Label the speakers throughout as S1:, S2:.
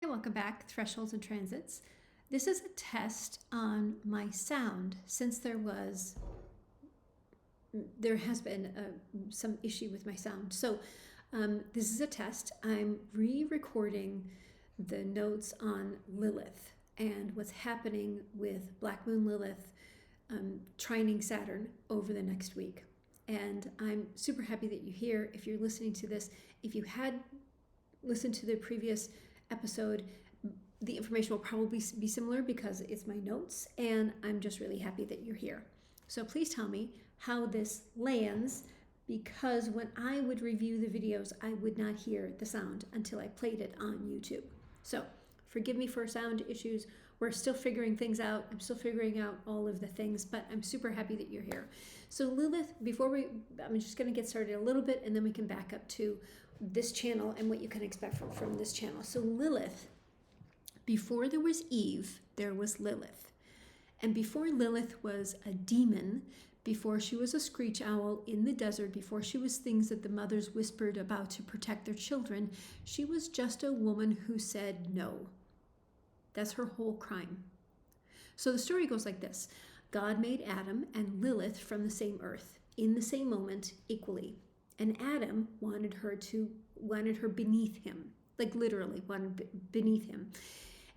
S1: Hi, welcome back, Thresholds and Transits. This is a test on my sound since there has been some issue with my sound. So this is a test. I'm re-recording the notes on Lilith and what's happening with Black Moon Lilith trining Saturn over the next week. And I'm super happy that you're here. If you're listening to this, if you had listened to the previous episode, the information will probably be similar because it's my notes, and I'm just really happy that you're here. So please tell me how this lands, because when I would review the videos, I would not hear the sound until I played it on YouTube. So forgive me for sound issues. We're still figuring things out. I'm still figuring out all of the things, but I'm super happy that you're here. So Lilith, I'm just going to get started a little bit, and then we can back up to this channel and what you can expect from this channel. So Lilith, before there was Eve, there was Lilith. And before Lilith was a demon, before she was a screech owl in the desert, before she was things that the mothers whispered about to protect their children, she was just a woman who said no. That's her whole crime. So the story goes like this. God made Adam and Lilith from the same earth, in the same moment, equally. And Adam wanted her beneath him, like literally wanted beneath him.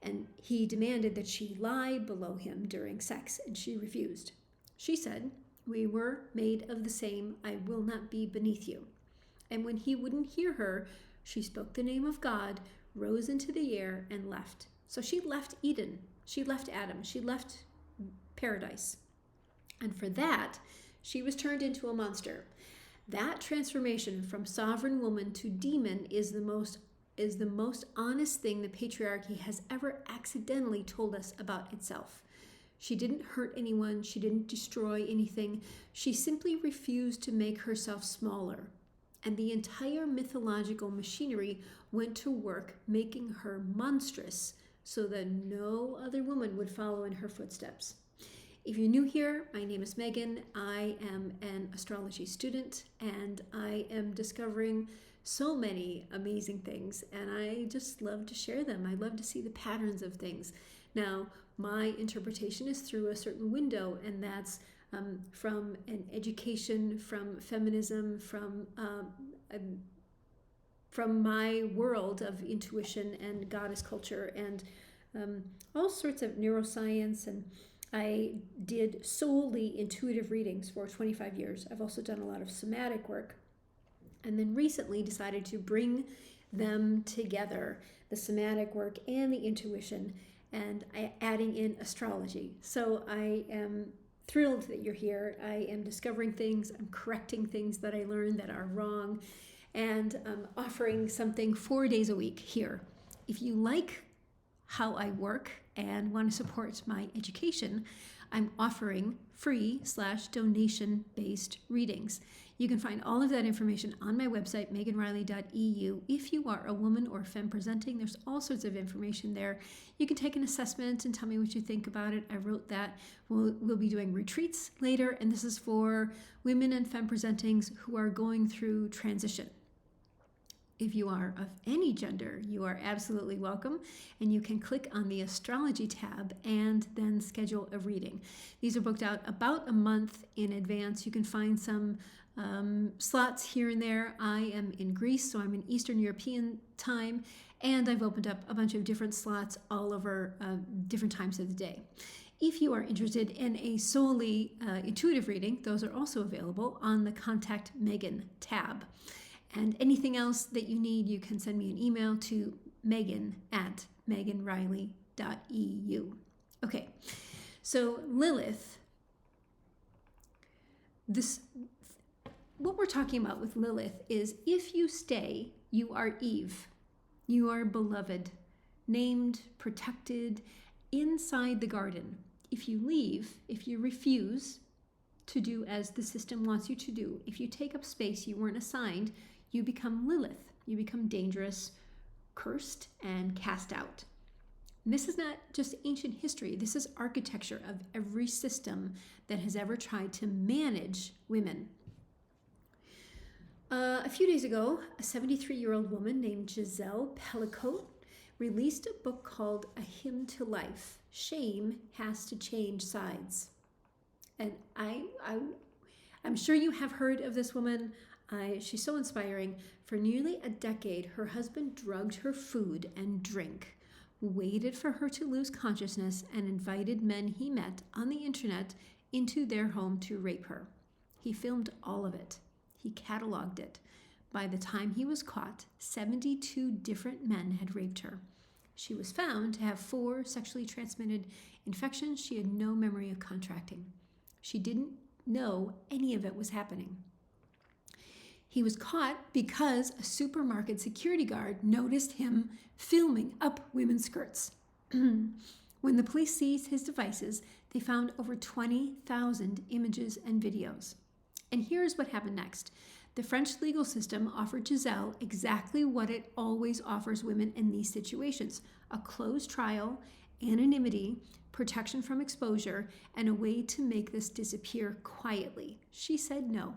S1: And he demanded that she lie below him during sex, and she refused. She said, "We were made of the same. I will not be beneath you." And when he wouldn't hear her, she spoke the name of God, rose into the air, and left. So she left Eden. She left Adam. She left paradise. And for that, she was turned into a monster. That transformation from sovereign woman to demon is the most honest thing the patriarchy has ever accidentally told us about itself. She didn't hurt anyone. She didn't destroy anything. She simply refused to make herself smaller. And the entire mythological machinery went to work making her monstrous so that no other woman would follow in her footsteps. If you're new here, my name is Megan. I am an astrology student, and I am discovering so many amazing things, and I just love to share them. I love to see the patterns of things. Now, my interpretation is through a certain window, and that's from an education, from feminism, from my world of intuition and goddess culture, and all sorts of neuroscience. And I did solely intuitive readings for 25 years. I've also done a lot of somatic work, and then recently decided to bring them together, the somatic work and the intuition, and adding in astrology. So I am thrilled that you're here. I am discovering things, I'm correcting things that I learned that are wrong, and offering something 4 days a week here. If you like how I work and want to support my education, I'm offering free/donation-based readings. You can find all of that information on my website, meganriley.eu. If you are a woman or femme presenting, there's all sorts of information there. You can take an assessment and tell me what you think about it. I wrote that. We'll be doing retreats later, and this is for women and femme presentings who are going through transition. If you are of any gender, you are absolutely welcome, and you can click on the astrology tab and then schedule a reading. These are booked out about a month in advance. You can find some slots here and there. I am in Greece, so I'm in Eastern European time, and I've opened up a bunch of different slots all over different times of the day. If you are interested in a solely intuitive reading, those are also available on the Contact Megan tab. And anything else that you need, you can send me an email to megan@meganriley.eu. Okay, so Lilith, what we're talking about with Lilith is if you stay, you are Eve. You are beloved, named, protected, inside the garden. If you leave, if you refuse to do as the system wants you to do, if you take up space you weren't assigned, you become Lilith. You become dangerous, cursed, and cast out. And this is not just ancient history. This is architecture of every system that has ever tried to manage women. A few days ago, a 73-year-old woman named Gisele Pelicot released a book called A Hymn to Life. Shame Has to Change Sides. And I'm sure you have heard of this woman. She's so inspiring. For nearly a decade, her husband drugged her food and drink, waited for her to lose consciousness, and invited men he met on the internet into their home to rape her. He filmed all of it. He cataloged it. By the time he was caught, 72 different men had raped her. She was found to have 4 sexually transmitted infections she had no memory of contracting. She didn't know any of it was happening. He was caught because a supermarket security guard noticed him filming up women's skirts. When the police seized his devices, they found over 20,000 images and videos. And here's what happened next. The French legal system offered Gisele exactly what it always offers women in these situations: a closed trial, anonymity, protection from exposure, and a way to make this disappear quietly. She said no.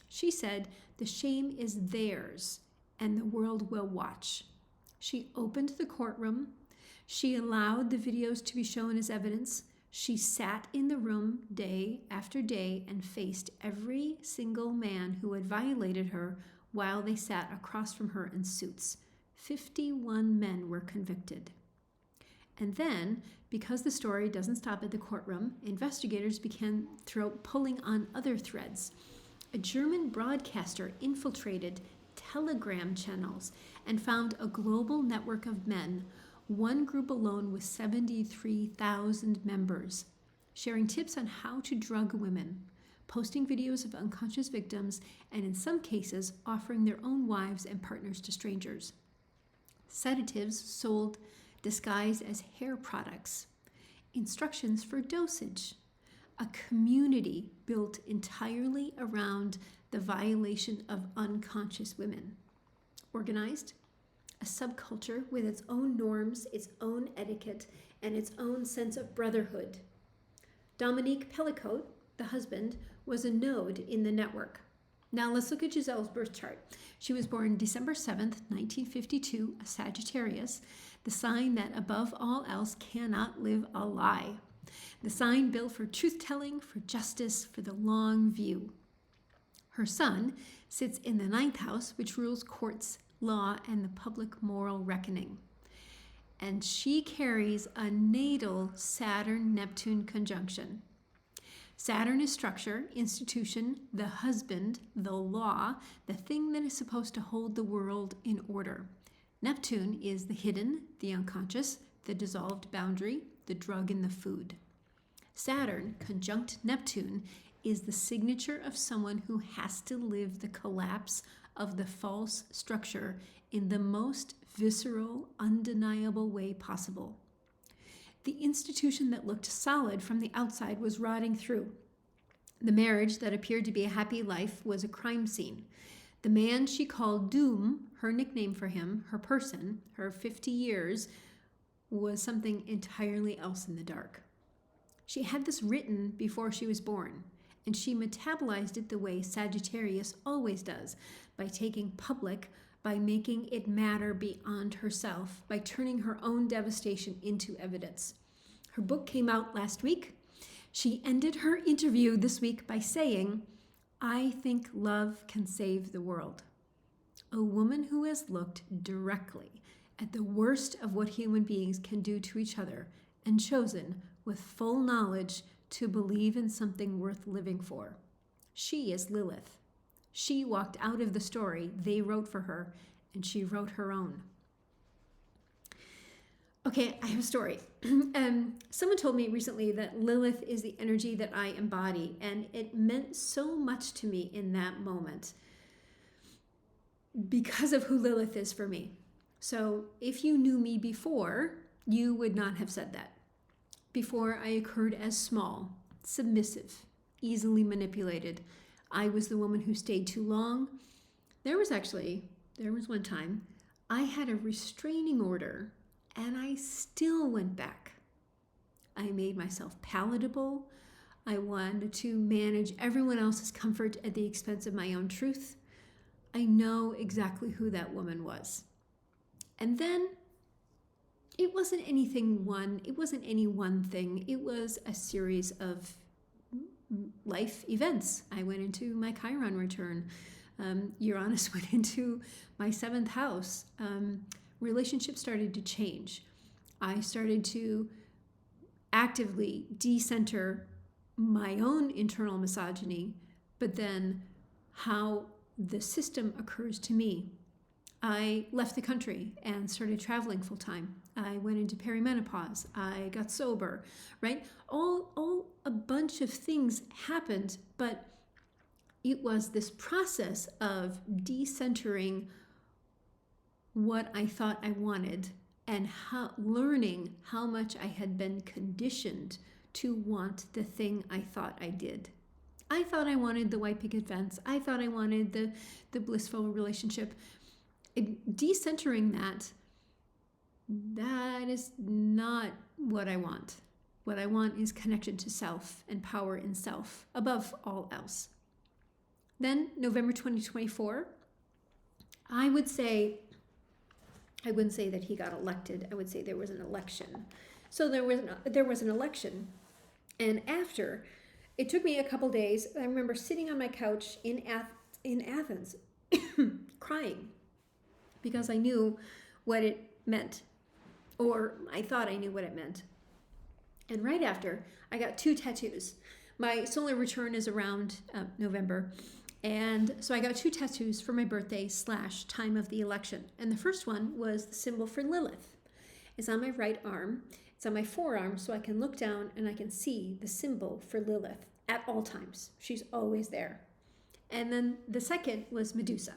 S1: She said the shame is theirs and the world will watch. She opened the courtroom. She allowed the videos to be shown as evidence. She sat in the room day after day and faced every single man who had violated her while they sat across from her in suits. 51 men were convicted. And then, because the story doesn't stop at the courtroom, investigators began pulling on other threads. A German broadcaster infiltrated Telegram channels and found a global network of men, one group alone with 73,000 members, sharing tips on how to drug women, posting videos of unconscious victims, and in some cases, offering their own wives and partners to strangers. Sedatives sold disguised as hair products, instructions for dosage, a community built entirely around the violation of unconscious women. Organized, a subculture with its own norms, its own etiquette, and its own sense of brotherhood. Dominique Pelocot, the husband, was a node in the network. Now let's look at Gisele's birth chart. She was born December 7th, 1952, a Sagittarius, the sign that above all else cannot live a lie. The sign built for truth-telling, for justice, for the long view. Her sun sits in the 9th house, which rules courts, law, and the public moral reckoning. And she carries a natal Saturn-Neptune conjunction. Saturn is structure, institution, the husband, the law, the thing that is supposed to hold the world in order. Neptune is the hidden, the unconscious, the dissolved boundary, the drug in the food. Saturn, conjunct Neptune, is the signature of someone who has to live the collapse of the false structure in the most visceral, undeniable way possible. The institution that looked solid from the outside was rotting through. The marriage that appeared to be a happy life was a crime scene. The man she called Doom, her nickname for him, her person, her 50 years, was something entirely else in the dark. She had this written before she was born, and she metabolized it the way Sagittarius always does, by taking public, by making it matter beyond herself, by turning her own devastation into evidence. Her book came out last week. She ended her interview this week by saying, "I think love can save the world." A woman who has looked directly at the worst of what human beings can do to each other and chosen, with full knowledge, to believe in something worth living for. She is Lilith. She walked out of the story they wrote for her, and she wrote her own. Okay, I have a story. Someone told me recently that Lilith is the energy that I embody, and it meant so much to me in that moment because of who Lilith is for me. So if you knew me before, you would not have said that. Before, I occurred as small, submissive, easily manipulated. I was the woman who stayed too long. There was one time I had a restraining order and I still went back. I made myself palatable. I wanted to manage everyone else's comfort at the expense of my own truth. I know exactly who that woman was. And then it wasn't it wasn't any one thing. It was a series of life events. I went into my Chiron return. Uranus went into my 7th house. Relationships started to change. I started to actively decenter my own internal misogyny, but then how the system occurs to me. I left the country and started traveling full time. I went into perimenopause. I got sober, right? All a bunch of things happened, but it was this process of decentering what I thought I wanted and learning how much I had been conditioned to want the thing I thought I did. I thought I wanted the white picket fence. I thought I wanted the blissful relationship. Decentering that is not what I want. What I want is connection to self and power in self above all else. Then November 2024, I wouldn't say that he got elected. I would say there was an election. So there was an election. And after, it took me a couple days. I remember sitting on my couch in Athens crying because I knew what it meant, or I thought I knew what it meant. And right after, I got 2 tattoos. My solar return is around November. And so I got 2 tattoos for my birthday / time of the election. And the first one was the symbol for Lilith. It's on my right arm. It's on my forearm, so I can look down and I can see the symbol for Lilith at all times. She's always there. And then the second was Medusa.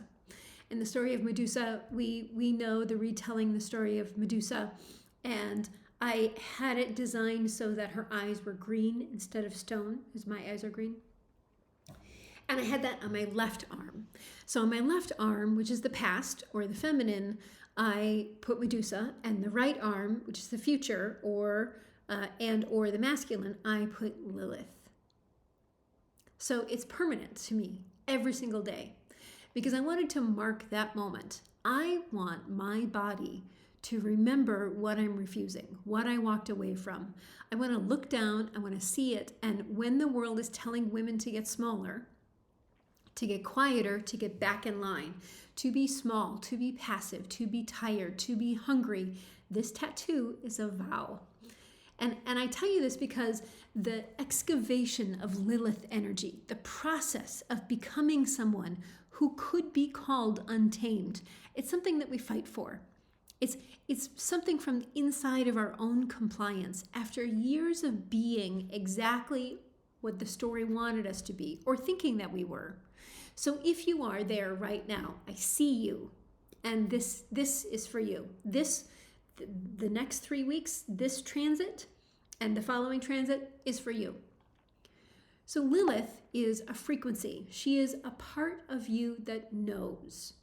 S1: In the story of Medusa, we know the retelling the story of Medusa. And I had it designed so that her eyes were green instead of stone, because my eyes are green. And I had that on my left arm. So on my left arm, which is the past or the feminine, I put Medusa, and the right arm, which is the future or the masculine, I put Lilith. So it's permanent to me every single day because I wanted to mark that moment. I want my body to remember what I'm refusing, what I walked away from. I want to look down, I want to see it, and when the world is telling women to get smaller, to get quieter, to get back in line, to be small, to be passive, to be tired, to be hungry, this tattoo is a vow. And I tell you this because the excavation of Lilith energy, the process of becoming someone who could be called untamed, it's something that we fight for. It's something from the inside of our own compliance after years of being exactly what the story wanted us to be or thinking that we were. So if you are there right now, I see you, and this is for you. The next 3 weeks, this transit and the following transit is for you. So Lilith is a frequency. She is a part of you that knows,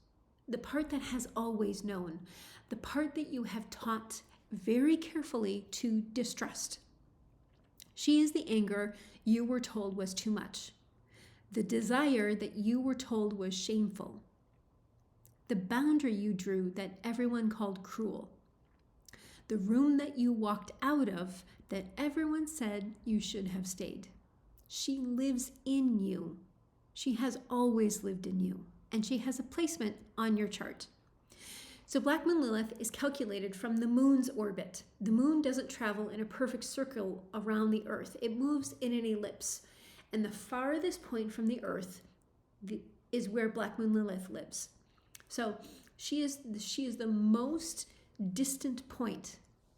S1: the part that has always known, the part that you have taught very carefully to distrust. She is the anger you were told was too much, the desire that you were told was shameful, the boundary you drew that everyone called cruel, the room that you walked out of that everyone said you should have stayed. She lives in you. She has always lived in you, and she has a placement on your chart. So Black Moon Lilith is calculated from the moon's orbit. The moon doesn't travel in a perfect circle around the earth. It moves in an ellipse. And the farthest point from the earth is where Black Moon Lilith lives. So she is the most distant point,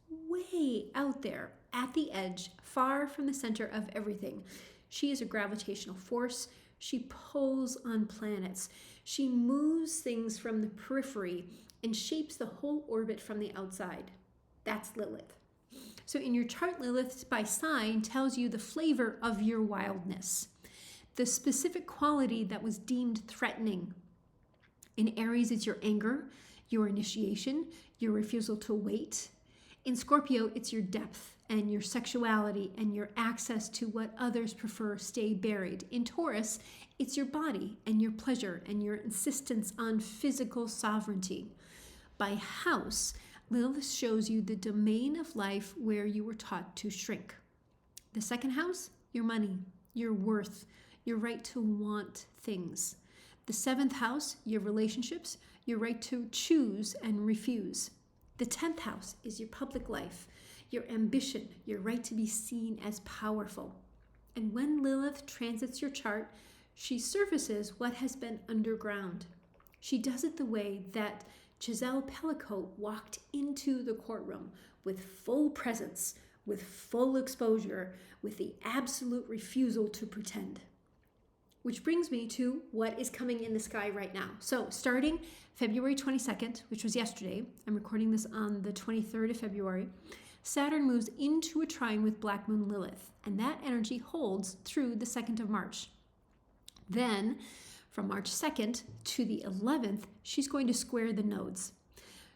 S1: way out there at the edge, far from the center of everything. She is a gravitational force. She pulls on planets. She moves things from the periphery and shapes the whole orbit from the outside. That's Lilith. So in your chart, Lilith by sign tells you the flavor of your wildness, the specific quality that was deemed threatening. In Aries, it's your anger, your initiation, your refusal to wait. In Scorpio, it's your depth and your sexuality and your access to what others prefer stay buried. In Taurus, it's your body and your pleasure and your insistence on physical sovereignty. By house, Lilith shows you the domain of life where you were taught to shrink. The second house, your money, your worth, your right to want things. The seventh house, your relationships, your right to choose and refuse. The 10th house is your public life, your ambition, your right to be seen as powerful. And when Lilith transits your chart, she surfaces what has been underground. She does it the way that Gisele Pelicot walked into the courtroom with full presence, with full exposure, with the absolute refusal to pretend. Which brings me to what is coming in the sky right now. So starting February 22nd, which was yesterday, I'm recording this on the 23rd of February, Saturn moves into a trine with Black Moon Lilith, and that energy holds through the 2nd of March. Then, from March 2nd to the 11th, she's going to square the nodes.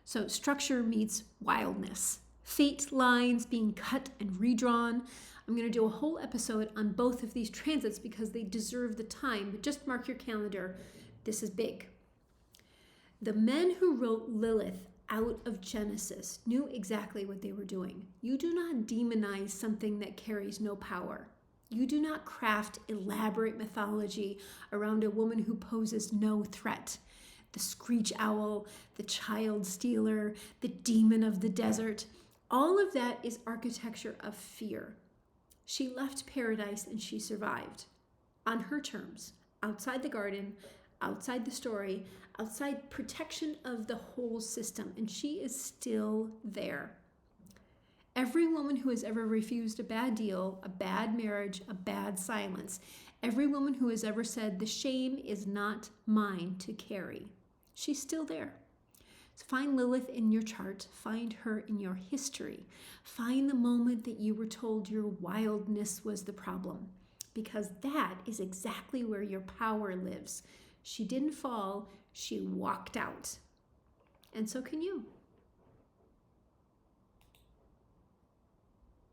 S1: So structure meets wildness. Fate lines being cut and redrawn. I'm going to do a whole episode on both of these transits because they deserve the time, but just mark your calendar. This is big. The men who wrote Lilith out of Genesis knew exactly what they were doing. You do not demonize something that carries no power. You do not craft elaborate mythology around a woman who poses no threat. The screech owl, the child stealer, the demon of the desert, all of that is architecture of fear. She left paradise and she survived on her terms, outside the garden, outside the story, outside protection of the whole system, and she is still there. Every woman who has ever refused a bad deal, a bad marriage, a bad silence, every woman who has ever said, the shame is not mine to carry, she's still there. So find Lilith in your chart, find her in your history. Find the moment that you were told your wildness was the problem, because that is exactly where your power lives. She didn't fall, she walked out. And so can you.